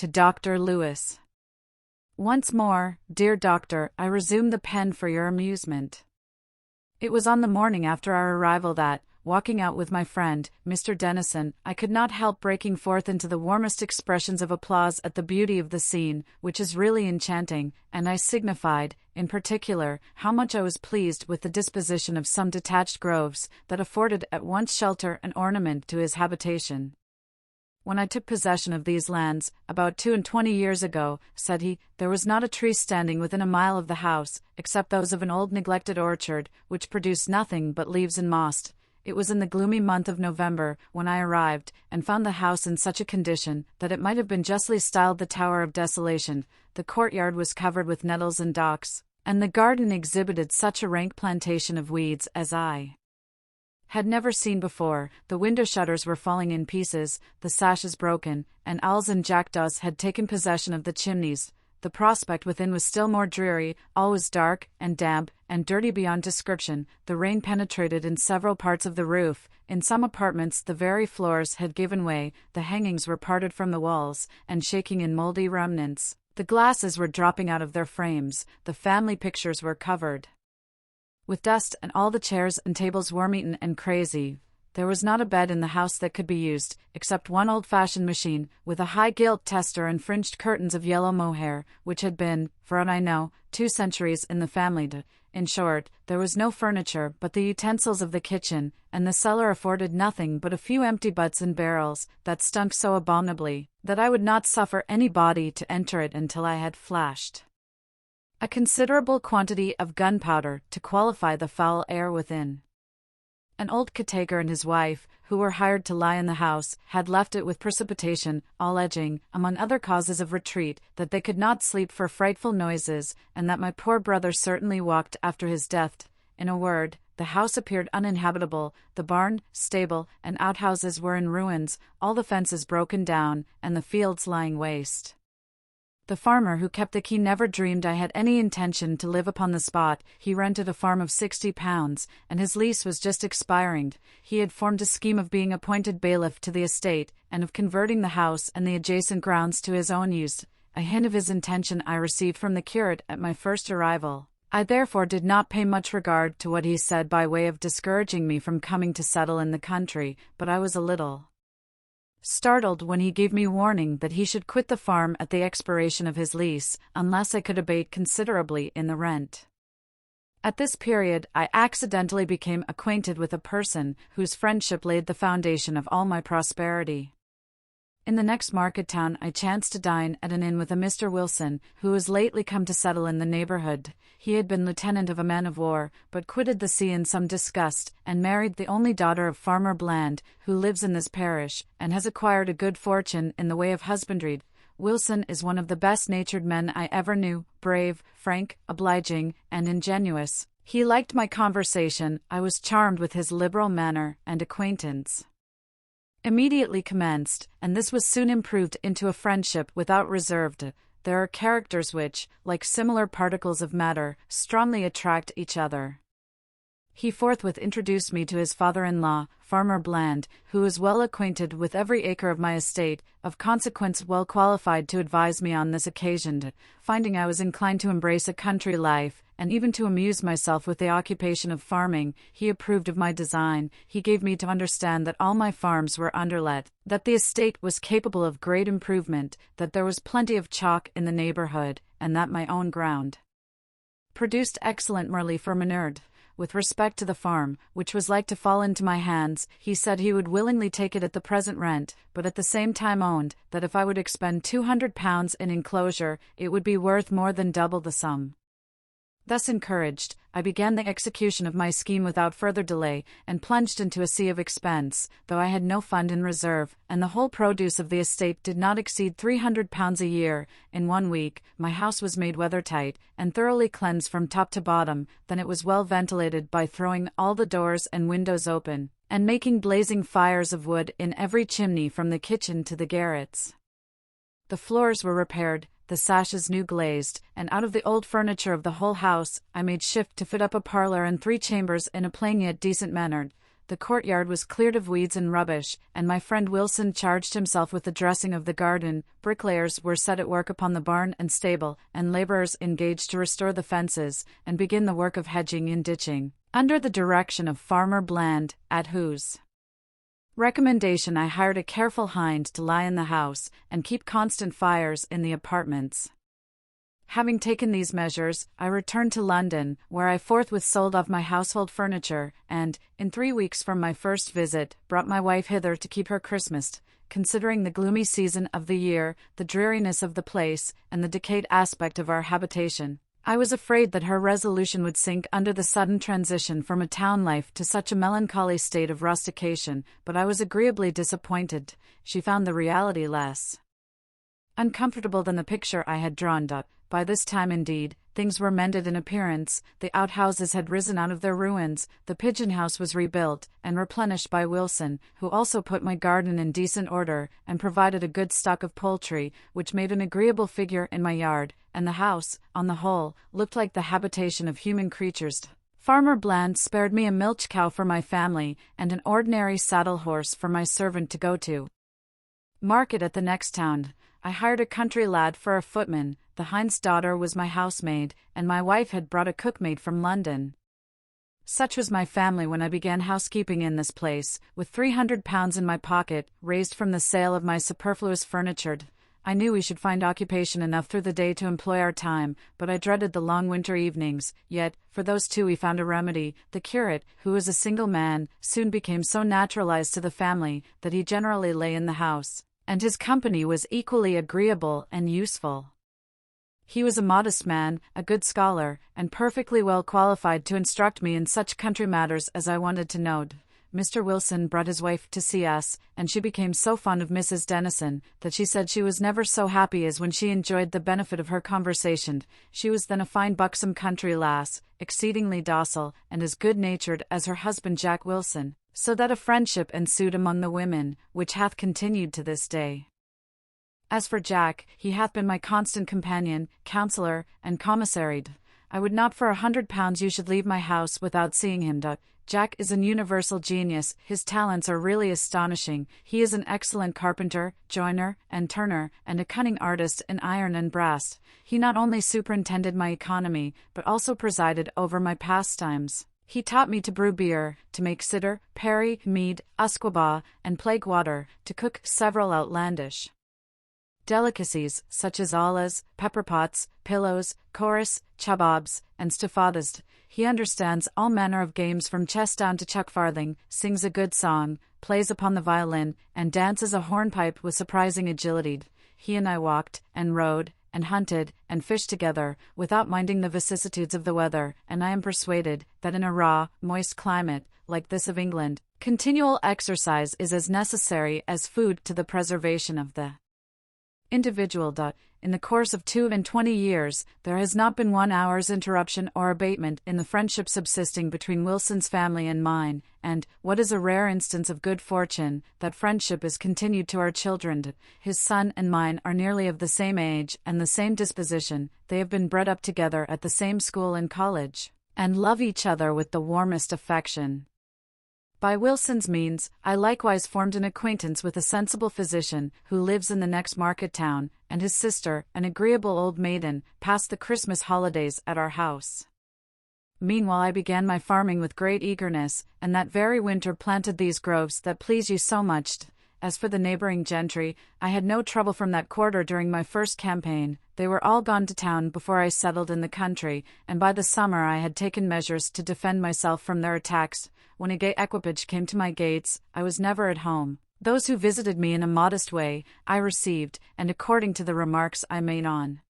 to Dr. Lewis. Once more, dear doctor, I resume the pen for your amusement. It was on the morning after our arrival that, walking out with my friend, Mr. Dennison, I could not help breaking forth into the warmest expressions of applause at the beauty of the scene, which is really enchanting, and I signified, in particular, how much I was pleased with the disposition of some detached groves, that afforded at once shelter and ornament to his habitation. When I took possession of these lands, about 22 years ago, said he, there was not a tree standing within a mile of the house, except those of an old neglected orchard, which produced nothing but leaves and moss. It was in the gloomy month of November, when I arrived, and found the house in such a condition, that it might have been justly styled the Tower of Desolation. The courtyard was covered with nettles and docks, and the garden exhibited such a rank plantation of weeds as I had never seen before. The window shutters were falling in pieces, the sashes broken, and owls and jackdaws had taken possession of the chimneys. The prospect within was still more dreary, all was dark, and damp, and dirty beyond description. The rain penetrated in several parts of the roof. In some apartments the very floors had given way, the hangings were parted from the walls, and shaking in mouldy remnants. The glasses were dropping out of their frames, the family pictures were covered with dust, and all the chairs and tables worm-eaten and crazy. There was not a bed in the house that could be used, except one old-fashioned machine, with a high gilt tester and fringed curtains of yellow mohair, which had been, for aught I know, 2 centuries in the family. In short, there was no furniture but the utensils of the kitchen, and the cellar afforded nothing but a few empty butts and barrels, that stunk so abominably, that I would not suffer any body to enter it until I had flashed a considerable quantity of gunpowder to qualify the foul air within. An old caretaker and his wife, who were hired to lie in the house, had left it with precipitation, alleging, among other causes of retreat, that they could not sleep for frightful noises, and that my poor brother certainly walked after his death. In a word, the house appeared uninhabitable. The barn, stable, and outhouses were in ruins, all the fences broken down, and the fields lying waste. The farmer who kept the key never dreamed I had any intention to live upon the spot. He rented a farm of £60, and his lease was just expiring. He had formed a scheme of being appointed bailiff to the estate, and of converting the house and the adjacent grounds to his own use. A hint of his intention I received from the curate at my first arrival. I therefore did not pay much regard to what he said by way of discouraging me from coming to settle in the country, but I was a little startled when he gave me warning that he should quit the farm at the expiration of his lease, unless I could abate considerably in the rent. At this period I accidentally became acquainted with a person whose friendship laid the foundation of all my prosperity. In the next market town I chanced to dine at an inn with a Mr. Wilson, who was lately come to settle in the neighborhood. He had been lieutenant of a man-of-war, but quitted the sea in some disgust, and married the only daughter of Farmer Bland, who lives in this parish, and has acquired a good fortune in the way of husbandry. Wilson is one of the best-natured men I ever knew, brave, frank, obliging, and ingenuous. He liked my conversation. I was charmed with his liberal manner, and acquaintance immediately commenced, and this was soon improved into a friendship without reserve. There are characters which, like similar particles of matter, strongly attract each other. He forthwith introduced me to his father-in-law, Farmer Bland, who was well acquainted with every acre of my estate, of consequence well qualified to advise me on this occasion. Finding I was inclined to embrace a country life, and even to amuse myself with the occupation of farming, he approved of my design. He gave me to understand that all my farms were underlet, that the estate was capable of great improvement, that there was plenty of chalk in the neighborhood, and that my own ground produced excellent merle for manure. With respect to the farm, which was like to fall into my hands, he said he would willingly take it at the present rent, but at the same time owned that if I would expend £200 in enclosure, it would be worth more than double the sum. Thus encouraged, I began the execution of my scheme without further delay, and plunged into a sea of expense, though I had no fund in reserve, and the whole produce of the estate did not exceed £300 a year. In 1 week, my house was made weather-tight, and thoroughly cleansed from top to bottom. Then it was well ventilated by throwing all the doors and windows open, and making blazing fires of wood in every chimney from the kitchen to the garrets. The floors were repaired, the sashes new glazed, and out of the old furniture of the whole house, I made shift to fit up a parlor and 3 chambers in a plain yet decent manner. the courtyard was cleared of weeds and rubbish, and my friend Wilson charged himself with the dressing of the garden. Bricklayers were set at work upon the barn and stable, and labourers engaged to restore the fences, and begin the work of hedging and ditching, under the direction of Farmer Bland, at whose recommendation I hired a careful hind to lie in the house, and keep constant fires in the apartments. Having taken these measures, I returned to London, where I forthwith sold off my household furniture, and, in 3 weeks from my first visit, brought my wife hither to keep her Christmas. Considering the gloomy season of the year, the dreariness of the place, and the decayed aspect of our habitation, I was afraid that her resolution would sink under the sudden transition from a town life to such a melancholy state of rustication, but I was agreeably disappointed. She found the reality less uncomfortable than the picture I had drawn up. By this time, indeed, things were mended in appearance. The outhouses had risen out of their ruins, the pigeon house was rebuilt and replenished by Wilson, who also put my garden in decent order, and provided a good stock of poultry, which made an agreeable figure in my yard, and the house, on the whole, looked like the habitation of human creatures. Farmer Bland spared me a milch cow for my family, and an ordinary saddle horse for my servant to go to market at the next town. I hired a country lad for a footman. The hind's daughter was my housemaid, and my wife had brought a cookmaid from London. Such was my family when I began housekeeping in this place, with £300 in my pocket, raised from the sale of my superfluous furniture. I knew we should find occupation enough through the day to employ our time, but I dreaded the long winter evenings. Yet, for those two we found a remedy. The curate, who was a single man, soon became so naturalized to the family that he generally lay in the house, and his company was equally agreeable and useful. He was a modest man, a good scholar, and perfectly well qualified to instruct me in such country matters as I wanted to know. Mr. Wilson brought his wife to see us, and she became so fond of Mrs. Dennison that she said she was never so happy as when she enjoyed the benefit of her conversation. She was then a fine buxom country lass, exceedingly docile, and as good-natured as her husband Jack Wilson, so that a friendship ensued among the women, which hath continued to this day. As for Jack, he hath been my constant companion, counsellor, and commissary. I would not for £100 you should leave my house without seeing him. Jack is an universal genius. His talents are really astonishing. He is an excellent carpenter, joiner, and turner, and a cunning artist in iron and brass. He not only superintended my economy, but also presided over my pastimes. He taught me to brew beer, to make cider, perry, mead, usquebaugh, and plague water, to cook several outlandish delicacies, such as ollas, pepper pots, pillows, chorus, chabobs, and stuffadas. He understands all manner of games from chess down to chuck-farthing, sings a good song, plays upon the violin, and dances a hornpipe with surprising agility. He and I walked, and rode, and hunted, and fished together, without minding the vicissitudes of the weather, and I am persuaded that in a raw, moist climate, like this of England, continual exercise is as necessary as food to the preservation of the individual. In the course of 22 years, there has not been 1 hour's interruption or abatement in the friendship subsisting between Wilson's family and mine, and, what is a rare instance of good fortune, that friendship is continued to our children. His son and mine are nearly of the same age and the same disposition. They have been bred up together at the same school and college, and love each other with the warmest affection. By Wilson's means, I likewise formed an acquaintance with a sensible physician, who lives in the next market town, and his sister, an agreeable old maiden, passed the Christmas holidays at our house. Meanwhile I began my farming with great eagerness, and that very winter planted these groves that please you so much. As for the neighbouring gentry, I had no trouble from that quarter during my first campaign. They were all gone to town before I settled in the country, and by the summer I had taken measures to defend myself from their attacks. When a gay equipage came to my gates, I was never at home. Those who visited me in a modest way, I received, and according to the remarks I made on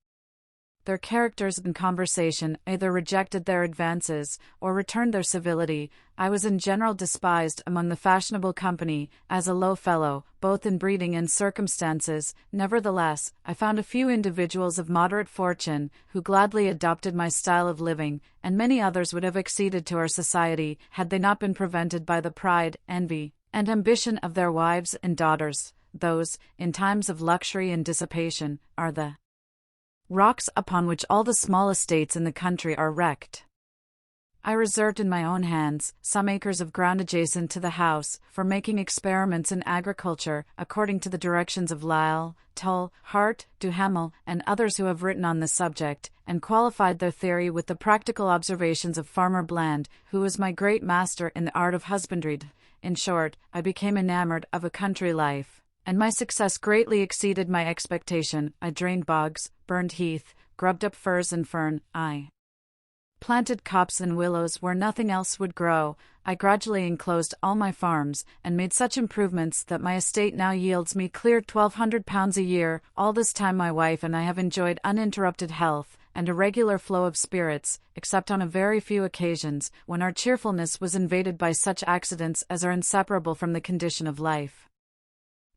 their characters and conversation, either rejected their advances, or returned their civility. I was in general despised among the fashionable company, as a low fellow, both in breeding and circumstances. Nevertheless, I found a few individuals of moderate fortune, who gladly adopted my style of living, and many others would have acceded to our society, had they not been prevented by the pride, envy, and ambition of their wives and daughters. Those, in times of luxury and dissipation, are the rocks upon which all the small estates in the country are wrecked. I reserved in my own hands some acres of ground adjacent to the house for making experiments in agriculture according to the directions of Lyell, Toll, Hart, Duhamel, and others who have written on the subject, and qualified their theory with the practical observations of Farmer Bland, who was my great master in the art of husbandry. In short, I became enamored of a country life, and my success greatly exceeded my expectation. I drained bogs, burned heath, grubbed up furze and fern, I planted copse and willows where nothing else would grow. I gradually enclosed all my farms, and made such improvements that my estate now yields me clear £1,200 a year. All this time my wife and I have enjoyed uninterrupted health, and a regular flow of spirits, except on a very few occasions, when our cheerfulness was invaded by such accidents as are inseparable from the condition of life.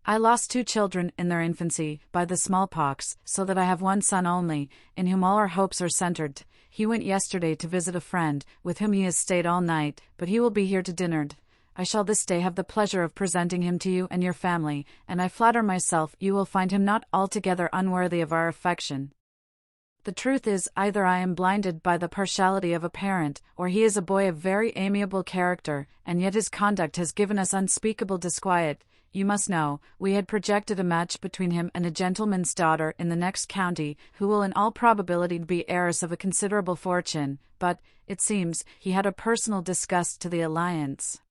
I lost 2 children in their infancy, by the smallpox, so that I have one son only, in whom all our hopes are centered. He went yesterday to visit a friend, with whom he has stayed all night, but he will be here to dinner. I shall this day have the pleasure of presenting him to you and your family, and I flatter myself you will find him not altogether unworthy of our affection. The truth is, either I am blinded by the partiality of a parent, or he is a boy of very amiable character, and yet his conduct has given us unspeakable disquiet. You must know, we had projected a match between him and a gentleman's daughter in the next county, who will in all probability be heiress of a considerable fortune, but, it seems, he had a personal disgust to the alliance.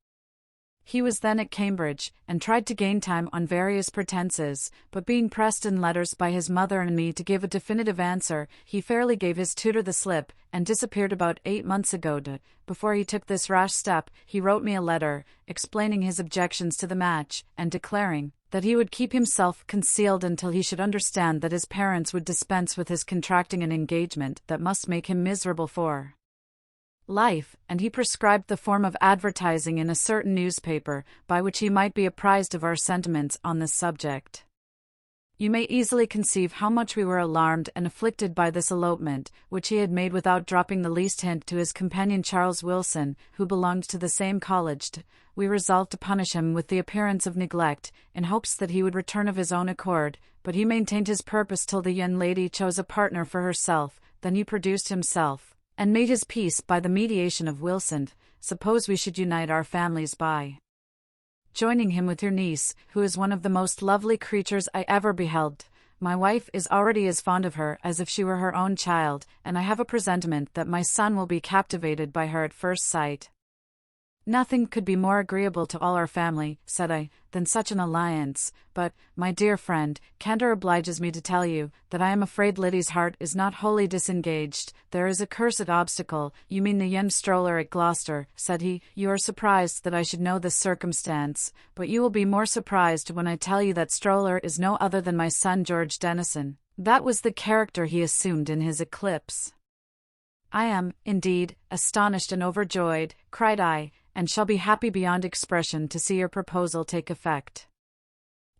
He was then at Cambridge, and tried to gain time on various pretenses, but being pressed in letters by his mother and me to give a definitive answer, he fairly gave his tutor the slip, and disappeared about 8 months ago. Before he took this rash step, he wrote me a letter, explaining his objections to the match, and declaring that he would keep himself concealed until he should understand that his parents would dispense with his contracting an engagement that must make him miserable for life, and he prescribed the form of advertising in a certain newspaper, by which he might be apprised of our sentiments on this subject. You may easily conceive how much we were alarmed and afflicted by this elopement, which he had made without dropping the least hint to his companion Charles Wilson, who belonged to the same college. We resolved to punish him with the appearance of neglect, in hopes that he would return of his own accord, but he maintained his purpose till the young lady chose a partner for herself. Then he produced himself, and made his peace by the mediation of Wilson. Suppose we should unite our families by joining him with your niece, who is one of the most lovely creatures I ever beheld. My wife is already as fond of her as if she were her own child, and I have a presentiment that my son will be captivated by her at first sight. Nothing could be more agreeable to all our family, said I, than such an alliance, but, my dear friend, candour obliges me to tell you, that I am afraid Liddy's heart is not wholly disengaged. There is a cursed obstacle. You mean the young stroller at Gloucester, said he. You are surprised that I should know this circumstance, but you will be more surprised when I tell you that stroller is no other than my son George Denison. That was the character he assumed in his eclipse. I am, indeed, astonished and overjoyed, cried I, and shall be happy beyond expression to see your proposal take effect.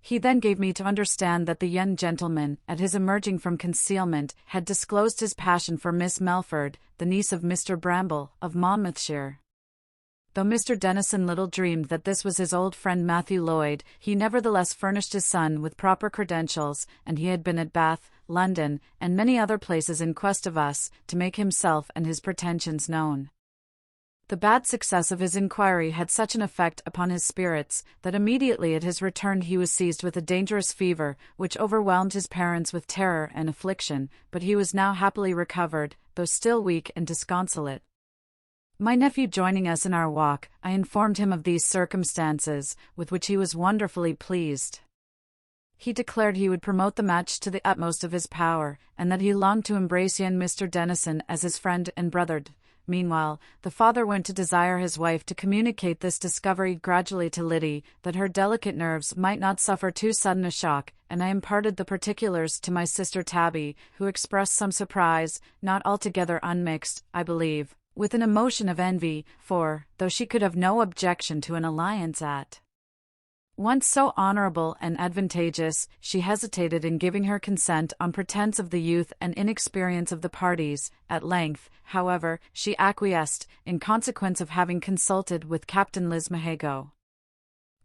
He then gave me to understand that the young gentleman, at his emerging from concealment, had disclosed his passion for Miss Melford, the niece of Mr. Bramble, of Monmouthshire. Though Mr. Denison little dreamed that this was his old friend Matthew Lloyd, he nevertheless furnished his son with proper credentials, and he had been at Bath, London, and many other places in quest of us, to make himself and his pretensions known. The bad success of his inquiry had such an effect upon his spirits, that immediately at his return he was seized with a dangerous fever, which overwhelmed his parents with terror and affliction, but he was now happily recovered, though still weak and disconsolate. My nephew joining us in our walk, I informed him of these circumstances, with which he was wonderfully pleased. He declared he would promote the match to the utmost of his power, and that he longed to embrace young Mr. Denison as his friend and brother. Meanwhile, the father went to desire his wife to communicate this discovery gradually to Liddy, that her delicate nerves might not suffer too sudden a shock, and I imparted the particulars to my sister Tabby, who expressed some surprise, not altogether unmixed, I believe, with an emotion of envy, for, though she could have no objection to an alliance at once so honourable and advantageous, she hesitated in giving her consent on pretence of the youth and inexperience of the parties. At length, however, she acquiesced, in consequence of having consulted with Captain Lismahago.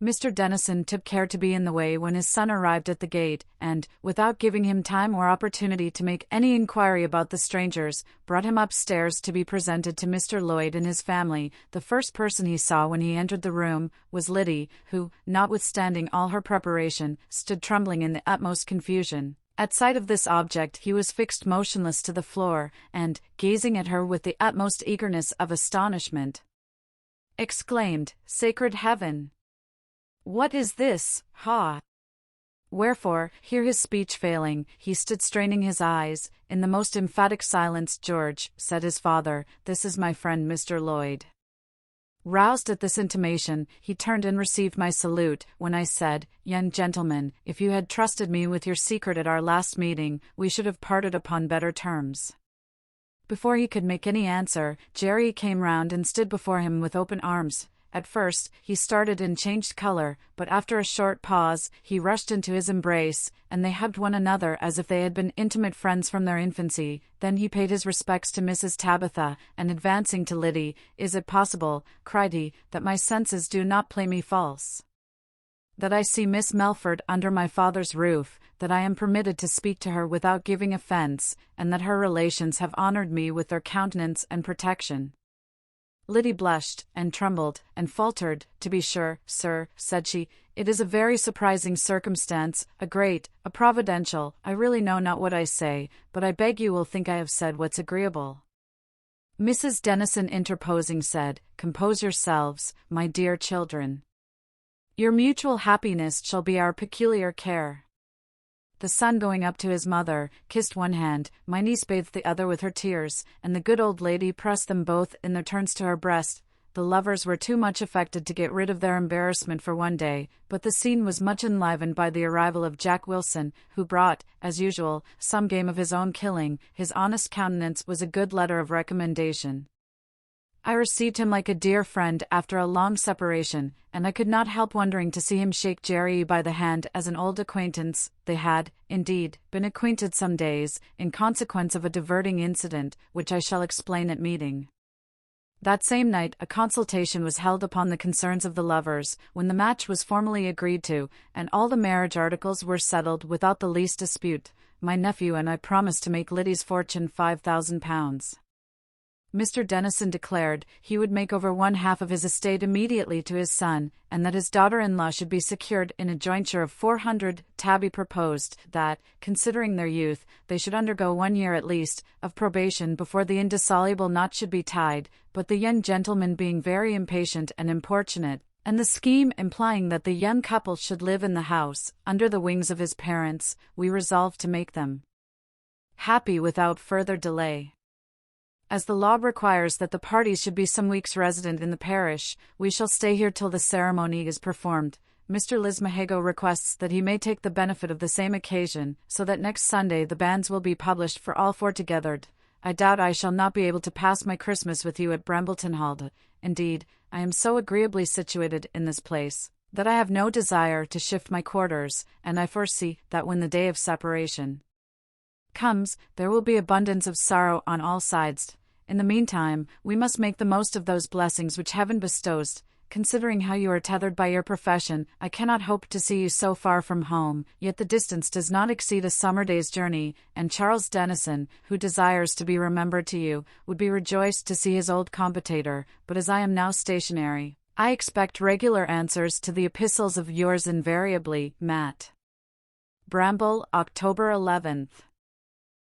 Mr. Dennison took care to be in the way when his son arrived at the gate, and, without giving him time or opportunity to make any inquiry about the strangers, brought him upstairs to be presented to Mr. Lloyd and his family. The first person he saw when he entered the room was Liddy, who, notwithstanding all her preparation, stood trembling in the utmost confusion. At sight of this object he was fixed motionless to the floor, and, gazing at her with the utmost eagerness of astonishment, exclaimed, "Sacred heaven! What is this, ha?" Wherefore, here his speech failing, he stood straining his eyes. In the most emphatic silence, "George," said his father, "this is my friend Mr. Lloyd." Roused at this intimation, he turned and received my salute, when I said, "Young gentleman, if you had trusted me with your secret at our last meeting, we should have parted upon better terms." Before he could make any answer, Jerry came round and stood before him with open arms. At first, he started and changed color, but after a short pause, he rushed into his embrace, and they hugged one another as if they had been intimate friends from their infancy. Then he paid his respects to Mrs. Tabitha, and advancing to Liddy, "Is it possible," cried he, "that my senses do not play me false? That I see Miss Melford under my father's roof, that I am permitted to speak to her without giving offence, and that her relations have honoured me with their countenance and protection?" Liddy blushed, and trembled, and faltered. "To be sure, sir," said she, "it is a very surprising circumstance, a providential. I really know not what I say, but I beg you will think I have said what's agreeable." Mrs. Dennison interposing said, "Compose yourselves, my dear children. Your mutual happiness shall be our peculiar care." The son going up to his mother, kissed one hand, my niece bathed the other with her tears, and the good old lady pressed them both in their turns to her breast. The lovers were too much affected to get rid of their embarrassment for one day, but the scene was much enlivened by the arrival of Jack Wilson, who brought, as usual, some game of his own killing. His honest countenance was a good letter of recommendation. I received him like a dear friend after a long separation, and I could not help wondering to see him shake Jerry by the hand as an old acquaintance. They had, indeed, been acquainted some days, in consequence of a diverting incident, which I shall explain at meeting. That same night a consultation was held upon the concerns of the lovers, when the match was formally agreed to, and all the marriage articles were settled without the least dispute. My nephew and I promised to make Liddy's fortune £5,000. Mr. Dennison declared he would make over one half of his estate immediately to his son, and that his daughter-in-law should be secured in a jointure of 400. Tabby proposed that, considering their youth, they should undergo 1 year at least of probation before the indissoluble knot should be tied, but the young gentleman being very impatient and importunate, and the scheme implying that the young couple should live in the house, under the wings of his parents, we resolved to make them happy without further delay. As the law requires that the parties should be some weeks resident in the parish, we shall stay here till the ceremony is performed. Mr. Lismahago requests that he may take the benefit of the same occasion, so that next Sunday the banns will be published for all four together. I doubt I shall not be able to pass my Christmas with you at Brambleton Hall. Indeed, I am so agreeably situated in this place, that I have no desire to shift my quarters, and I foresee that when the day of separation comes, there will be abundance of sorrow on all sides. In the meantime, we must make the most of those blessings which Heaven bestows. Considering how you are tethered by your profession, I cannot hope to see you so far from home, yet the distance does not exceed a summer day's journey, and Charles Dennison, who desires to be remembered to you, would be rejoiced to see his old competitor, but as I am now stationary, I expect regular answers to the epistles of yours invariably, Matt. Bramble, October 11th.